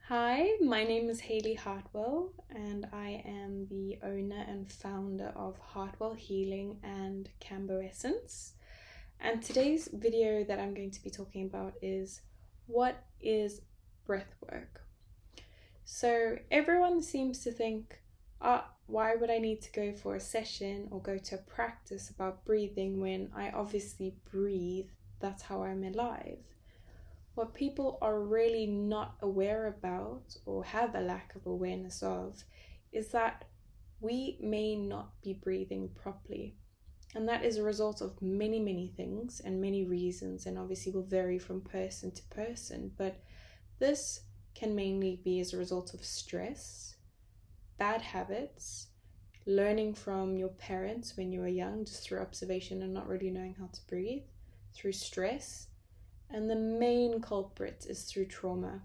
Hi, my name is Hayley Hartwell, and I am the owner and founder of Hartwell Healing and Cambo Essence. And today's video that I'm going to be talking about is what is breathwork? So everyone seems to think, why would I need to go for a session or go to a practice about breathing when I obviously breathe? That's how I'm alive. What people are really not aware about or have a lack of awareness of is that we may not be breathing properly. And that is a result of many things and many reasons, and obviously will vary from person to person. But this can mainly be as a result of stress, bad habits, learning from your parents when you were young, just through observation and not really knowing how to breathe, through stress, and the main culprit is through trauma.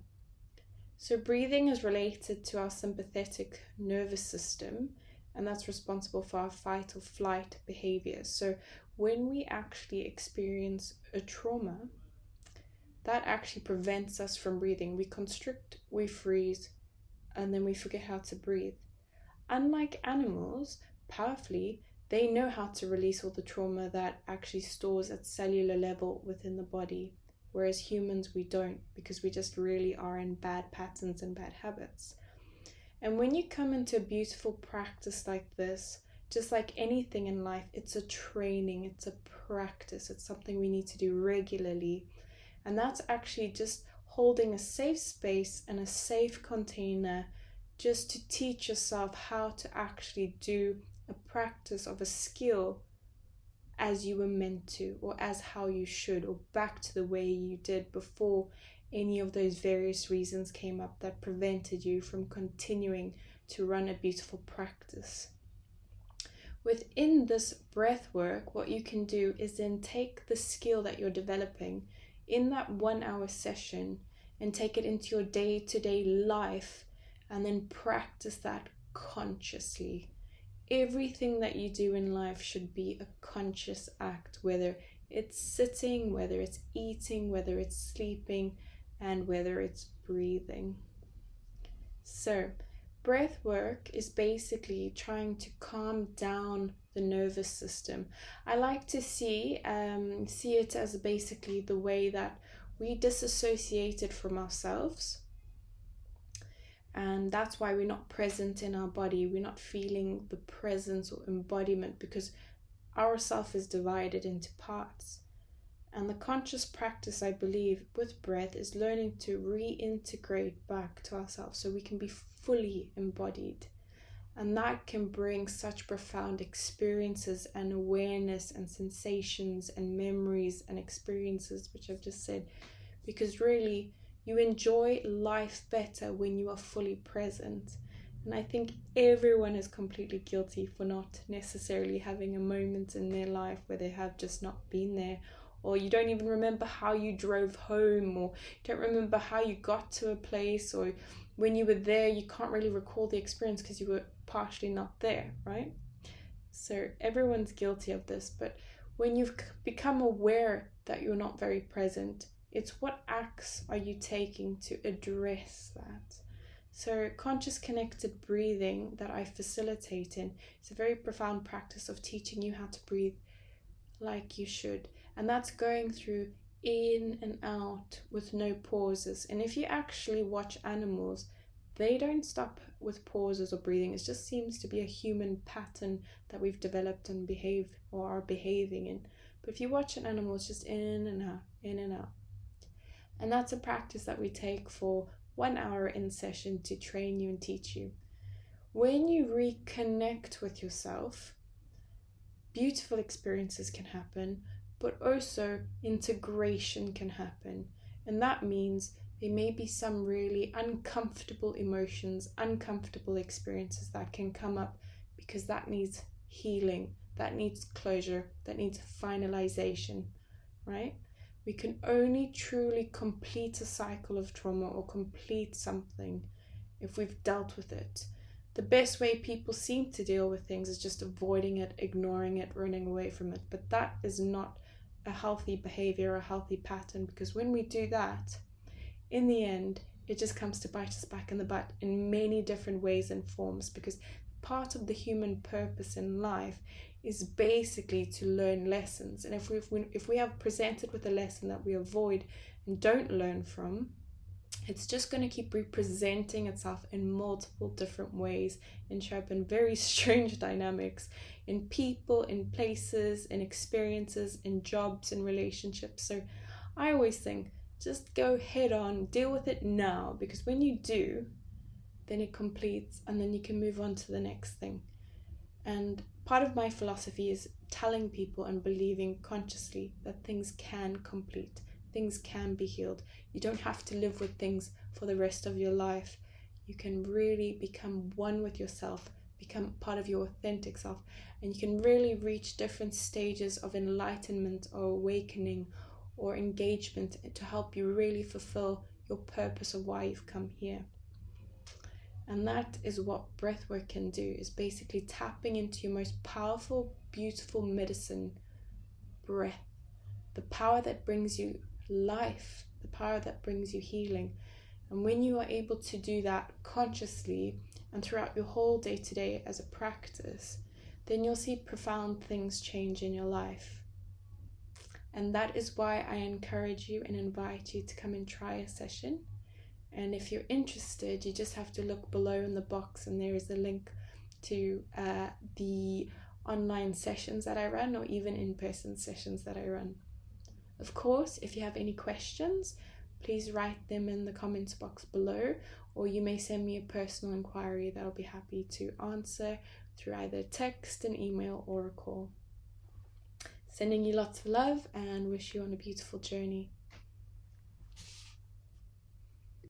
So breathing is related to our sympathetic nervous system, and that's responsible for our fight or flight behavior. So when we actually experience a trauma, that actually prevents us from breathing. We constrict, we freeze, and then we forget how to breathe. Unlike animals, powerfully, they know how to release all the trauma that actually stores at cellular level within the body. Whereas humans, we don't, because we just really are in bad patterns and bad habits. And when you come into a beautiful practice like this, just like anything in life, it's a training, it's a practice, it's something we need to do regularly. And that's actually just holding a safe space and a safe container just to teach yourself how to actually do a practice of a skill as you were meant to, or as how you should, or back to the way you did before any of those various reasons came up that prevented you from continuing to run a beautiful practice. Within this breath work, what you can do is then take the skill that you're developing in that 1 hour session and take it into your day-to-day life, and then practice that consciously. Everything that you do in life should be a conscious act, whether it's sitting, whether it's eating, whether it's sleeping, and whether it's breathing. So, breath work is basically trying to calm down the nervous system. I like to see it as basically the way that we disassociated from ourselves. And that's why we're not present in our body. We're not feeling the presence or embodiment, because our self is divided into parts. And the conscious practice, I believe, with breath is learning to reintegrate back to ourselves so we can be fully embodied. And that can bring such profound experiences and awareness and sensations and memories and experiences, which I've just said, because really, you enjoy life better when you are fully present. And I think everyone is completely guilty for not necessarily having a moment in their life where they have just not been there, or you don't even remember how you drove home, or you don't remember how you got to a place, or when you were there you can't really recall the experience because you were partially not there, right? So everyone's guilty of this. But when you've become aware that you're not very present, it's what acts are you taking to address that? So conscious connected breathing that I facilitate in is a very profound practice of teaching you how to breathe like you should. And that's going through in and out with no pauses. And if you actually watch animals, they don't stop with pauses or breathing. It just seems to be a human pattern that we've developed and behave or are behaving in. But if you watch an animal, it's just in and out, in and out. And that's a practice that we take for 1 hour in session to train you and teach you. When you reconnect with yourself, beautiful experiences can happen, but also integration can happen. And that means there may be some really uncomfortable emotions, uncomfortable experiences that can come up, because that needs healing, that needs closure, that needs finalization, right? We can only truly complete a cycle of trauma or complete something if we've dealt with it. The best way people seem to deal with things is just avoiding it, ignoring it, running away from it. But that is not a healthy behavior, a healthy pattern, because when we do that, in the end, it just comes to bite us back in the butt in many different ways and forms, because part of the human purpose in life is basically to learn lessons. And if we have presented with a lesson that we avoid and don't learn from, it's just going to keep representing itself in multiple different ways and show up in very strange dynamics in people, in places, in experiences, in jobs, in relationships. So I always think, just go head on, deal with it now, because when you do, then it completes and then you can move on to the next thing. And part of my philosophy is telling people and believing consciously that things can complete, things can be healed. You don't have to live with things for the rest of your life. You can really become one with yourself, become part of your authentic self, and you can really reach different stages of enlightenment or awakening or engagement to help you really fulfill your purpose of why you've come here. And that is what breathwork can do, is basically tapping into your most powerful, beautiful medicine, breath. The power that brings you life, the power that brings you healing. And when you are able to do that consciously and throughout your whole day-to-day as a practice, then you'll see profound things change in your life. And that is why I encourage you and invite you to come and try a session. And if you're interested, you just have to look below in the box and there is a link to the online sessions that I run, or even in-person sessions that I run. Of course, if you have any questions, please write them in the comments box below, or you may send me a personal inquiry that I'll be happy to answer through either text, an email, or a call. Sending you lots of love and wish you on a beautiful journey.